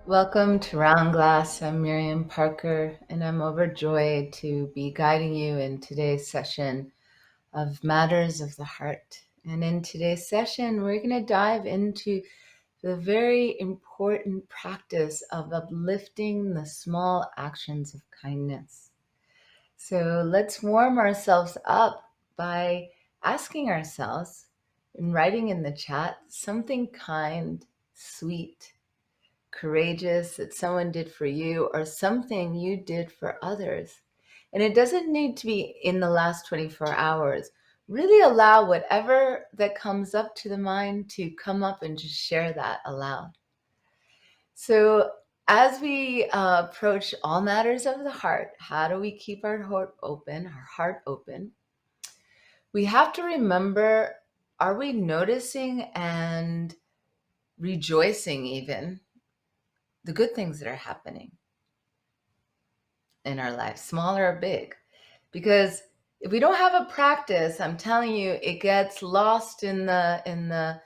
Welcome to Round Glass. I'm Miriam Parker, and I'm overjoyed to be guiding you in today's session of Matters of the Heart. And in today's session, we're going to dive into the very important practice of uplifting the small actions of kindness. So let's warm ourselves up by asking ourselves and writing in the chat something kind, sweet, courageous that someone did for you or something you did for others. And it doesn't need to be in the last 24 hours. Really allow whatever that comes up to the mind to come up and just share that aloud. So as we approach all matters of the heart, how do we keep our heart open? We have to remember, are we noticing and rejoicing even the good things that are happening in our life, small or big? Because if we don't have a practice, I'm telling you, it gets lost in the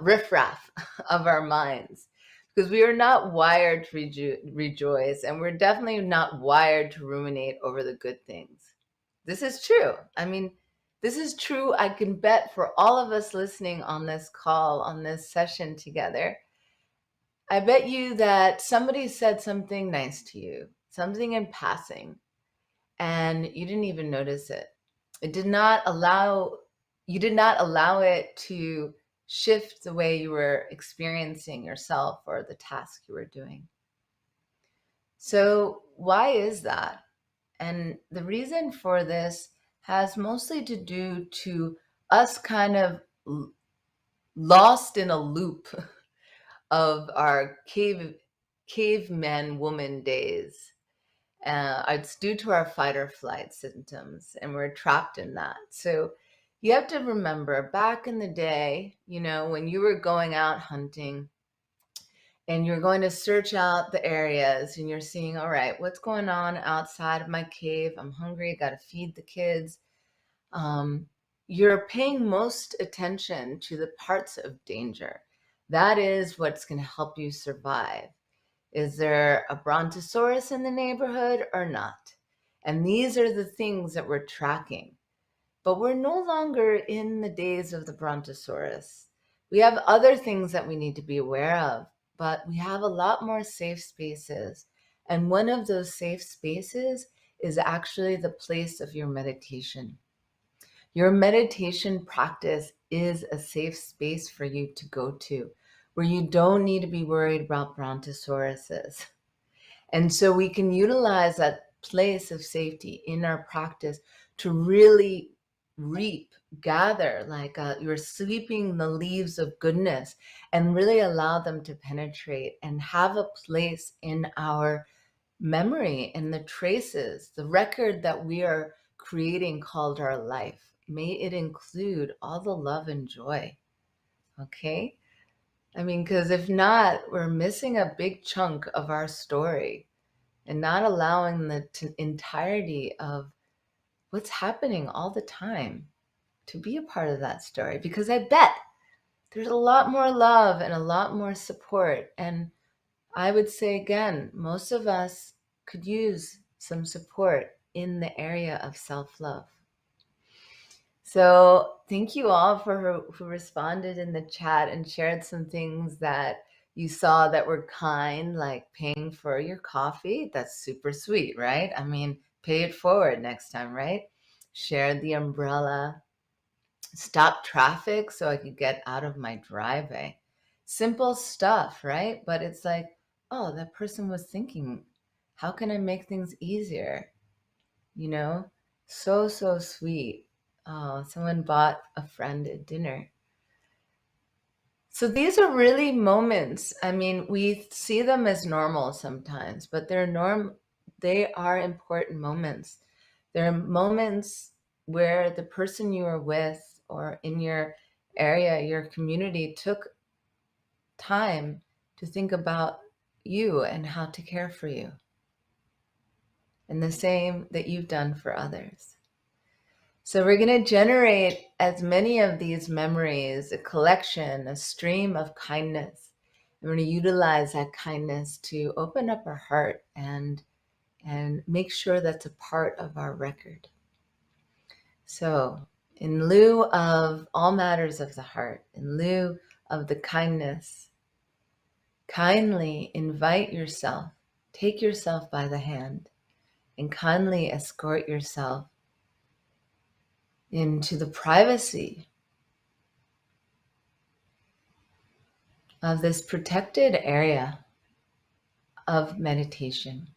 riffraff of our minds, because we are not wired to rejoice, and we're definitely not wired to ruminate over the good things. This is true. I mean, this is true. I can bet for all of us listening on this call, on this session together, I bet you that somebody said something nice to you, something in passing, and you didn't even notice it. It did not allow You did not allow it to shift the way you were experiencing yourself or the task you were doing. So why is that? And the reason for this has mostly to do to us kind of lost in a loop of our caveman woman days. It's due to our fight or flight symptoms, and we're trapped in that. So you have to remember, back in the day, when you were going out hunting and you're going to search out the areas and you're seeing, all right, what's going on outside of my cave? I'm hungry, got to feed the kids. Um, you're paying most attention to the parts of danger. That is what's going to help you survive. Is there a brontosaurus in the neighborhood or not? And these are the things that we're tracking. But we're no longer in the days of the brontosaurus. We have other things that we need to be aware of, but we have a lot more safe spaces. And one of those safe spaces is actually the place of your meditation. Your meditation practice is a safe space for you to go to, where you don't need to be worried about brontosauruses. And so we can utilize that place of safety in our practice to really gather, like you're sweeping the leaves of goodness, and really allow them to penetrate and have a place in our memory, in the traces, the record that we are creating called our life. May it include all the love and joy. Okay? I mean, because if not, we're missing a big chunk of our story and not allowing the entirety of what's happening all the time to be a part of that story. Because I bet there's a lot more love and a lot more support. And I would say again, most of us could use some support in the area of self-love. So thank you all for who responded in the chat and shared some things that you saw that were kind, like paying for your coffee. That's super sweet, right? I mean, pay it forward next time, right? Shared the umbrella, stop traffic so I could get out of my driveway. Simple stuff, right? But it's like, oh, that person was thinking, how can I make things easier? So sweet. Oh, someone bought a friend a dinner. So these are really moments. I mean, we see them as normal sometimes, but they are important moments. They're moments where the person you are with or in your area, your community, took time to think about you and how to care for you. And the same that you've done for others. So we're going to generate as many of these memories, a collection, a stream of kindness. We're going to utilize that kindness to open up our heart and make sure that's a part of our record. So, in lieu of all matters of the heart, in lieu of the kindness, kindly invite yourself, take yourself by the hand, and kindly escort yourself into the privacy of this protected area of meditation.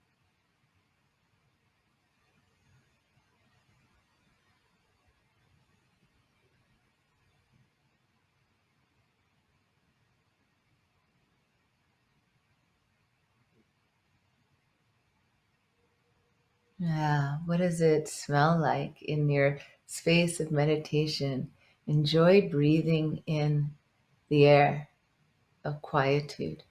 Yeah, what does it smell like in your space of meditation? Enjoy breathing in the air of quietude.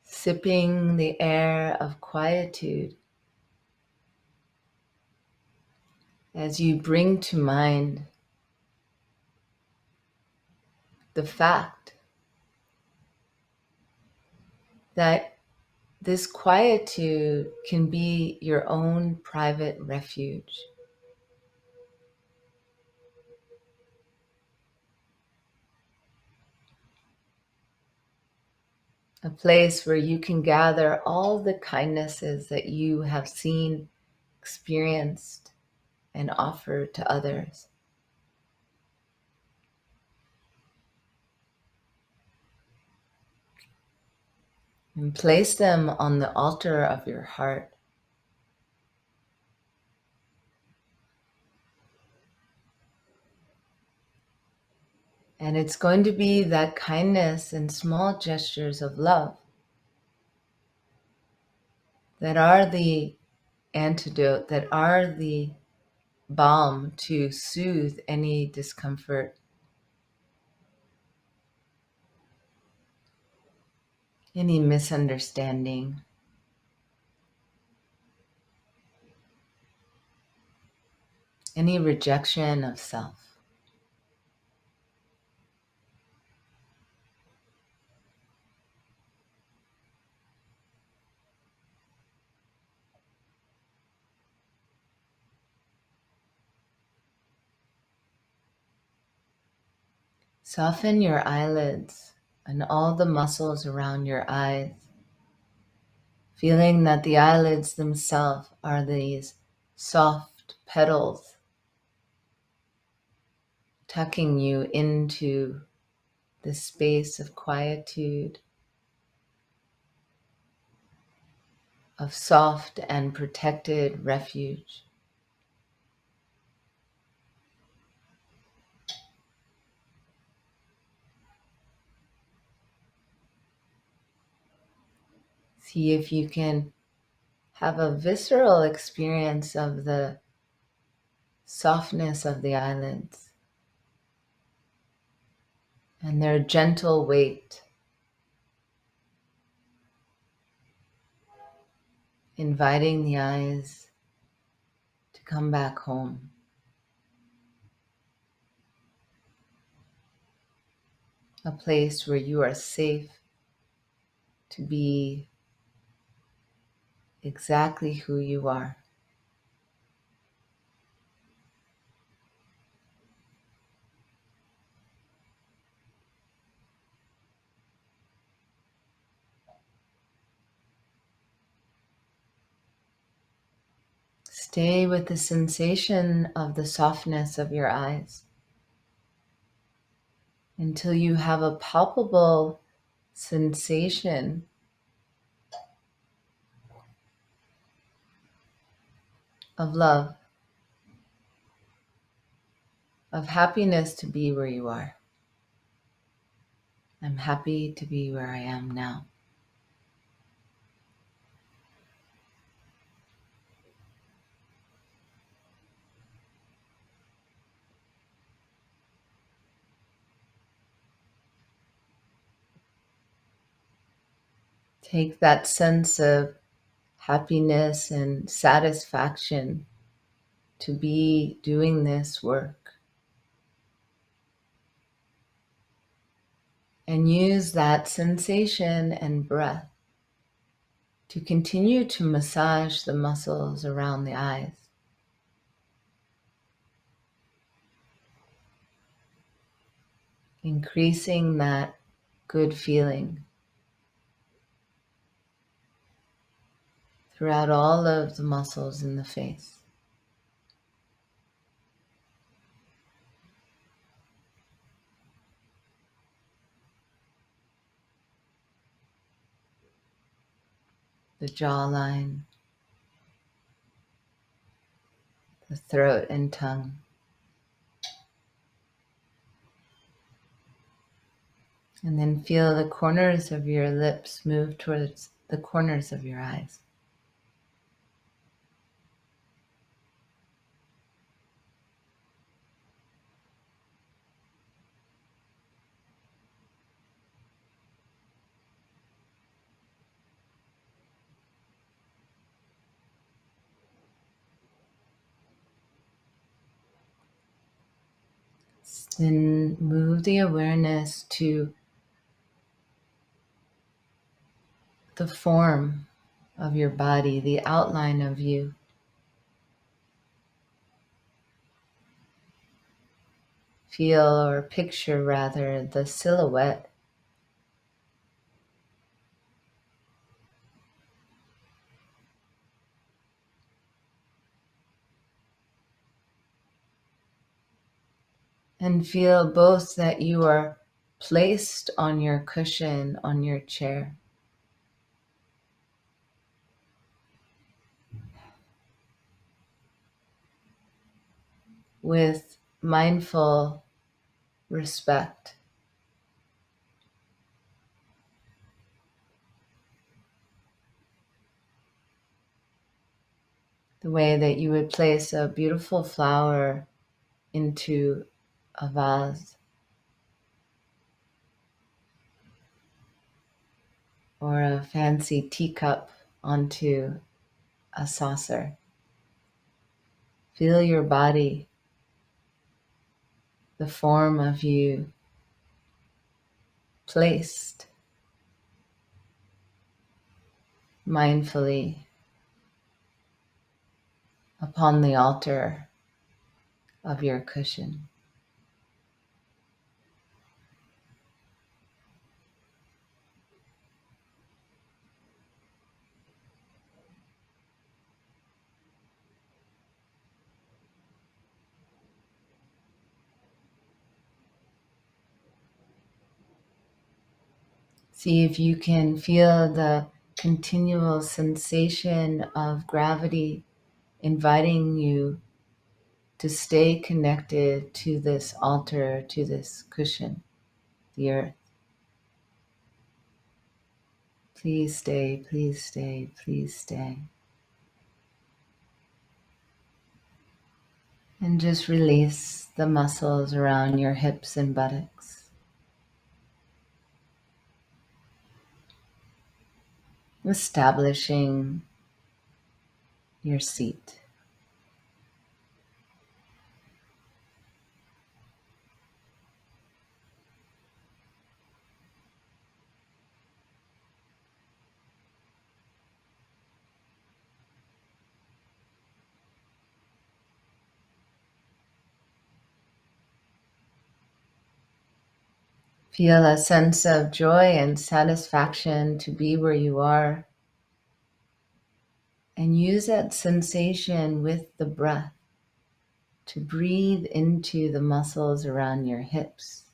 Sipping the air of quietude as you bring to mind the fact that this quietude can be your own private refuge. A place where you can gather all the kindnesses that you have seen, experienced, and offered to others. And place them on the altar of your heart. And it's going to be that kindness and small gestures of love that are the antidote, that are the balm to soothe any discomfort, any misunderstanding, any rejection of self. Soften your eyelids and all the muscles around your eyes, feeling that the eyelids themselves are these soft petals tucking you into the space of quietude, of soft and protected refuge. See if you can have a visceral experience of the softness of the eyelids and their gentle weight, inviting the eyes to come back home. A place where you are safe to be exactly who you are. Stay with the sensation of the softness of your eyes until you have a palpable sensation of love, of happiness to be where you are. I'm happy to be where I am now. Take that sense of happiness and satisfaction to be doing this work. And use that sensation and breath to continue to massage the muscles around the eyes. Increasing that good feeling throughout all of the muscles in the face. The jawline, the throat and tongue. And then feel the corners of your lips move towards the corners of your eyes. Then move the awareness to the form of your body, the outline of you. Feel or picture rather the silhouette. And feel both that you are placed on your cushion, on your chair. With mindful respect. The way that you would place a beautiful flower into a vase, or a fancy teacup onto a saucer. Feel your body, the form of you placed mindfully upon the altar of your cushion. See if you can feel the continual sensation of gravity inviting you to stay connected to this altar, to this cushion, the earth. Please stay, please stay, please stay. And just release the muscles around your hips and buttocks. Establishing your seat. Feel a sense of joy and satisfaction to be where you are. And use that sensation with the breath to breathe into the muscles around your hips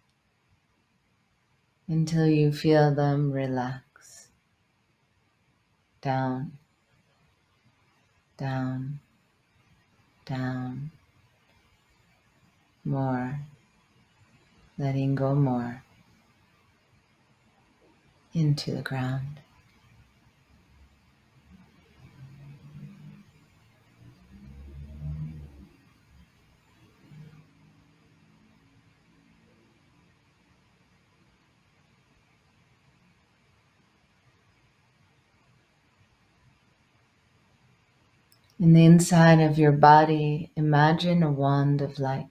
until you feel them relax. Down, down, down. More. Letting go more. Into the ground. In the inside of your body, imagine a wand of light.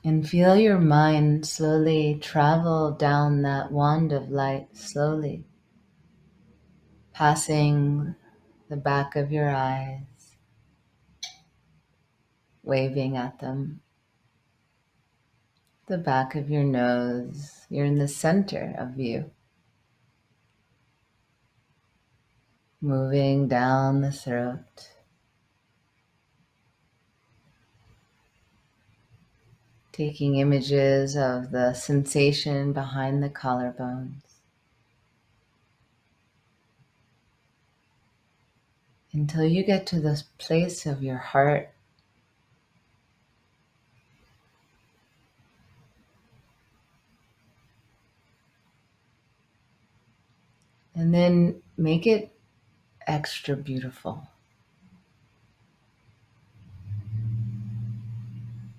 And feel your mind slowly travel down that wand of light, slowly, passing the back of your eyes, waving at them, the back of your nose. You're in the center of you, moving down the throat, taking images of the sensation behind the collarbones, until you get to this place of your heart. And then make it extra beautiful.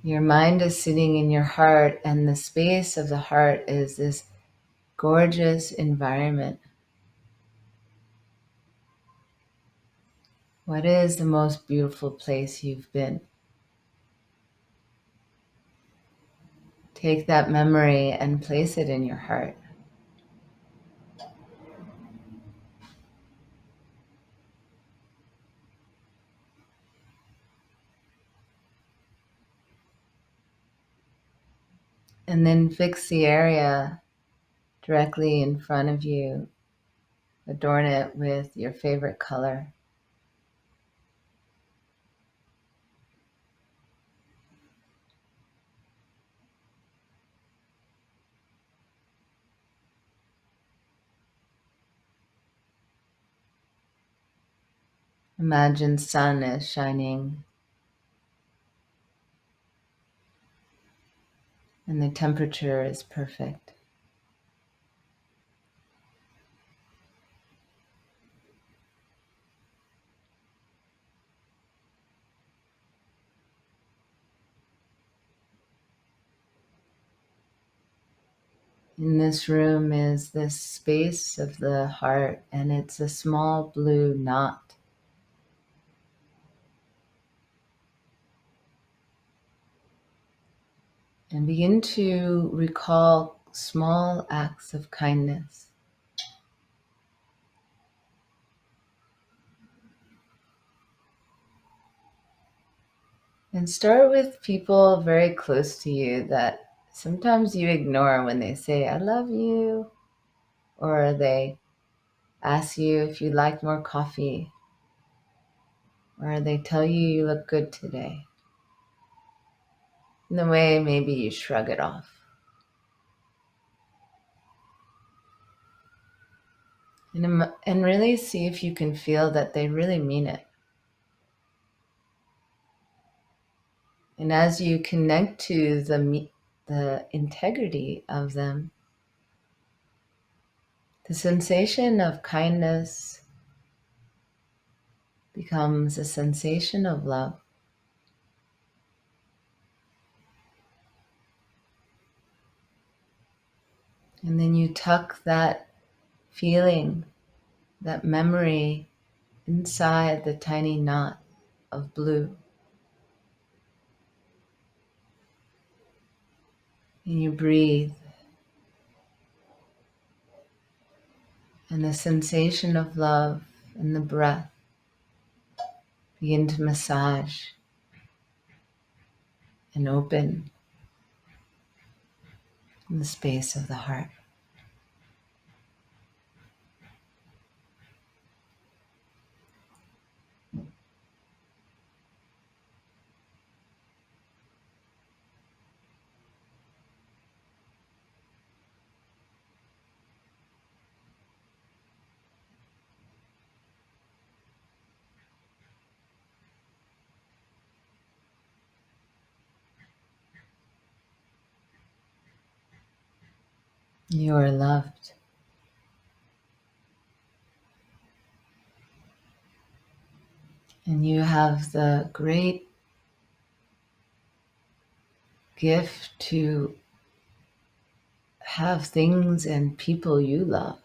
Your mind is sitting in your heart, and the space of the heart is this gorgeous environment. What is the most beautiful place you've been? Take that memory and place it in your heart. And then fix the area directly in front of you. Adorn it with your favorite color. Imagine sun is shining and the temperature is perfect. In this room is this space of the heart, and it's a small blue knot. And begin to recall small acts of kindness. And start with people very close to you that sometimes you ignore when they say, I love you, or they ask you if you'd like more coffee, or they tell you you look good today. In a way, maybe you shrug it off. And really see if you can feel that they really mean it. And as you connect to the integrity of them, the sensation of kindness becomes a sensation of love. And then you tuck that feeling, that memory inside the tiny knot of blue. And you breathe. And the sensation of love and the breath begin to massage and open in the space of the heart. You are loved. And you have the great gift to have things and people you love.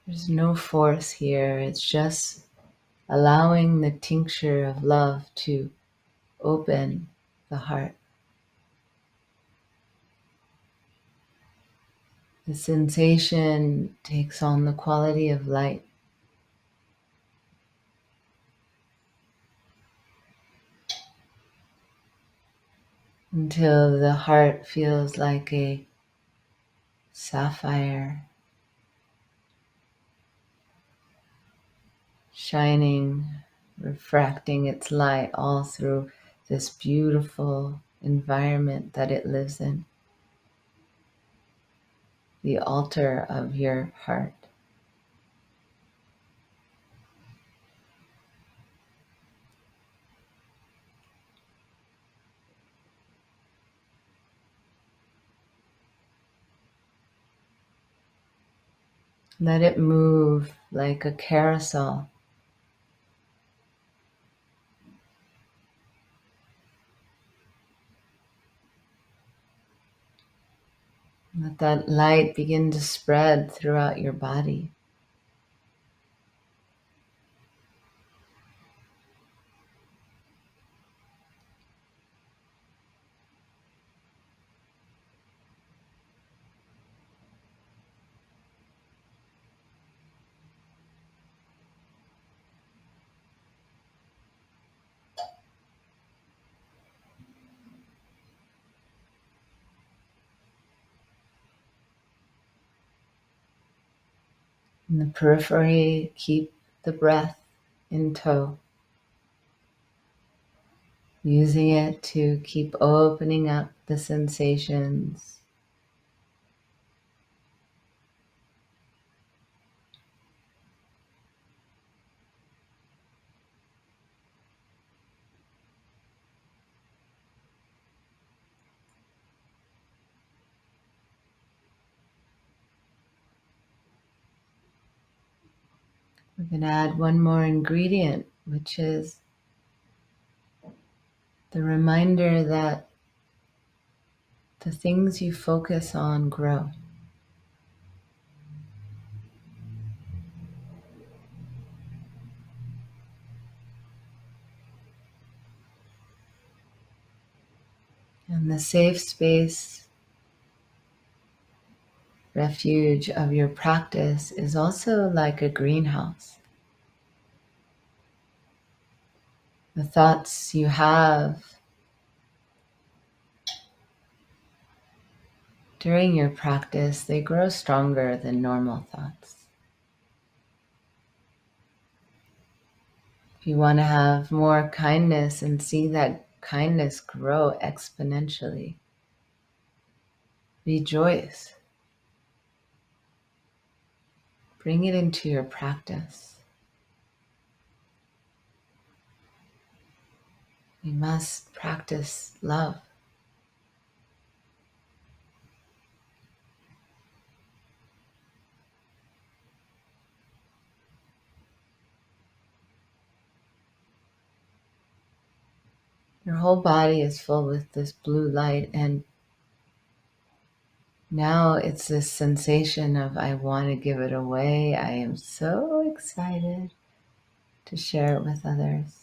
There's no force here. It's just allowing the tincture of love to open the heart. The sensation takes on the quality of light. Until the heart feels like a sapphire shining, refracting its light all through this beautiful environment that it lives in, the altar of your heart. Let it move like a carousel. Let that light begin to spread throughout your body. In the periphery, keep the breath in tow, using it to keep opening up the sensations. We're going to add one more ingredient, which is the reminder that the things you focus on grow. And the safe space, refuge of your practice is also like a greenhouse. The thoughts you have during your practice, they grow stronger than normal thoughts. If you want to have more kindness and see that kindness grow exponentially, rejoice. Bring it into your practice. We must practice love. Your whole body is full with this blue light, and now it's this sensation of, I want to give it away. I am so excited to share it with others.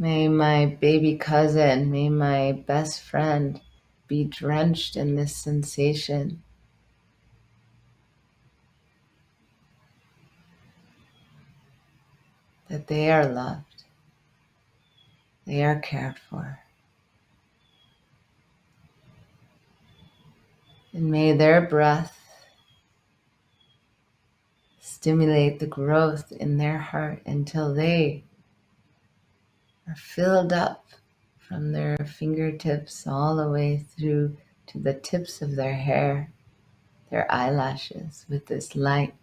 May my baby cousin, may my best friend be drenched in this sensation. That they are loved. They are cared for. And may their breath stimulate the growth in their heart until they are filled up from their fingertips all the way through to the tips of their hair, their eyelashes, with this light,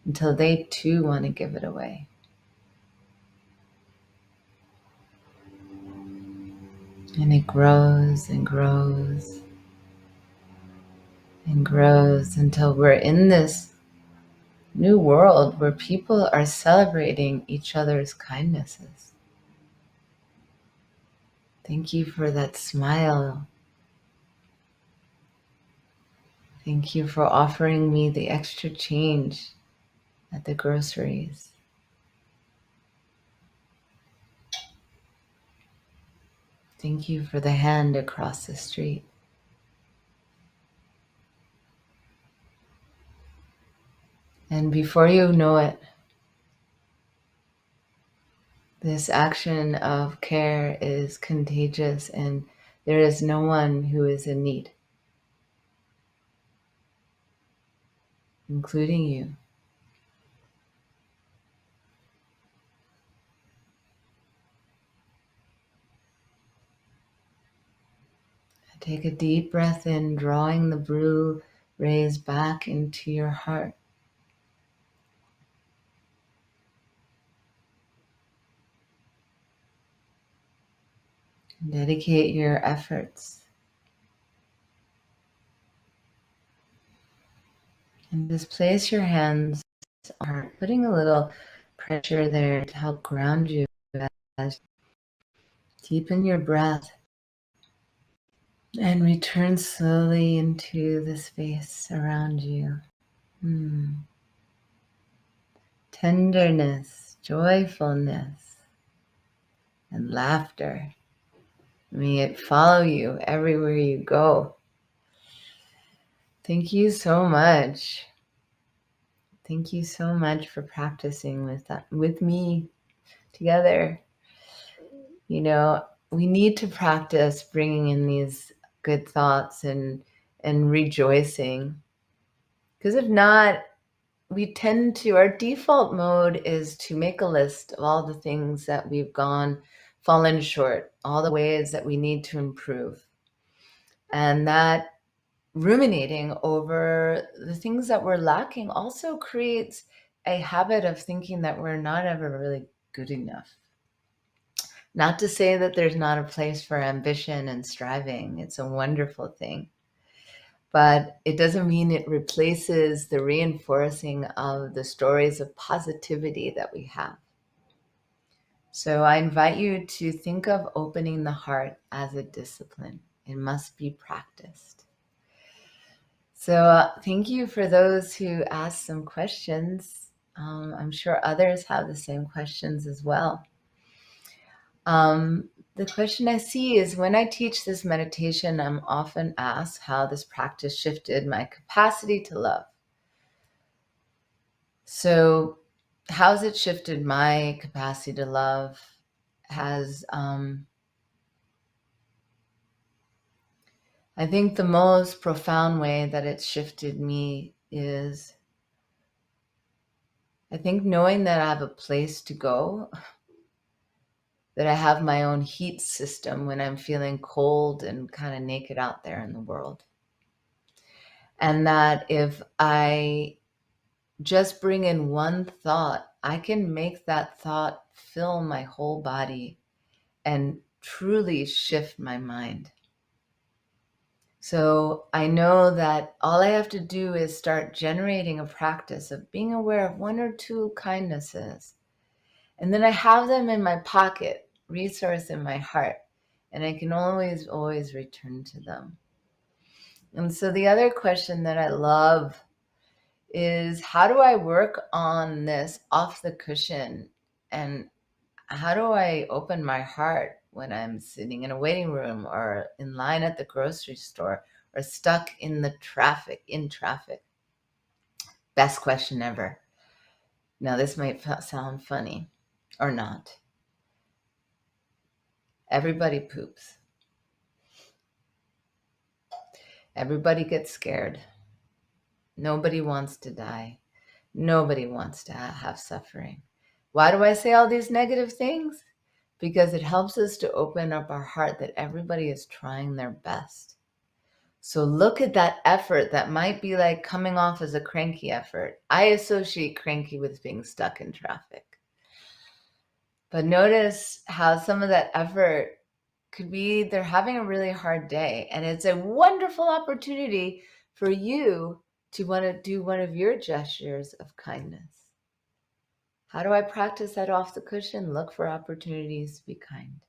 until they too want to give it away. And it grows and grows and grows until we're in this new world where people are celebrating each other's kindnesses. Thank you for that smile. Thank you for offering me the extra change at the groceries. Thank you for the hand across the street. And before you know it, this action of care is contagious and there is no one who is in need, including you. Take a deep breath in, drawing the blue rays back into your heart. Dedicate your efforts. And just place your hands on your heart, putting a little pressure there to help ground you as you deepen your breath and return slowly into the space around you. Tenderness, joyfulness, and laughter. May it follow you everywhere you go. Thank you so much. Thank you so much for practicing with me together. You know, we need to practice bringing in these good thoughts and rejoicing. Because if not, we tend to, our default mode is to make a list of all the things that we've fallen short, all the ways that we need to improve. And that ruminating over the things that we're lacking also creates a habit of thinking that we're not ever really good enough. Not to say that there's not a place for ambition and striving. It's a wonderful thing. But it doesn't mean it replaces the reinforcing of the stories of positivity that we have. So I invite you to think of opening the heart as a discipline. It must be practiced. So thank you for those who asked some questions. I'm sure others have the same questions as well. The question I see is, when I teach this meditation, I'm often asked how this practice shifted my capacity to love. So how's it shifted my capacity to love? I think the most profound way that it's shifted me is, I think, knowing that I have a place to go, that I have my own heat system when I'm feeling cold and kind of naked out there in the world. And that if I just bring in one thought, I can make that thought fill my whole body and truly shift my mind. So I know that all I have to do is start generating a practice of being aware of one or two kindnesses. And then I have them in my pocket, resource in my heart, and I can always return to them. And so the other question that I love is, how do I work on this off the cushion? And how do I open my heart when I'm sitting in a waiting room or in line at the grocery store or stuck in traffic? Best question ever. Now, this might sound funny or not. Everybody poops. Everybody gets scared. Nobody wants to die. Nobody wants to have suffering. Why do I say all these negative things? Because it helps us to open up our heart that everybody is trying their best. So look at that effort that might be like coming off as a cranky effort. I associate cranky with being stuck in traffic. But notice how some of that effort could be they're having a really hard day. And it's a wonderful opportunity for you Do you want to do one of your gestures of kindness? How do I practice that off the cushion? Look for opportunities to be kind.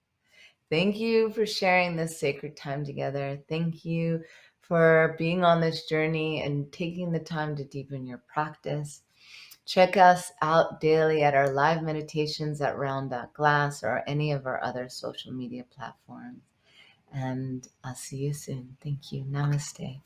Thank you for sharing this sacred time together. Thank you for being on this journey and taking the time to deepen your practice. Check us out daily at our live meditations at round.glass or any of our other social media platforms. And I'll see you soon. Thank you. Namaste.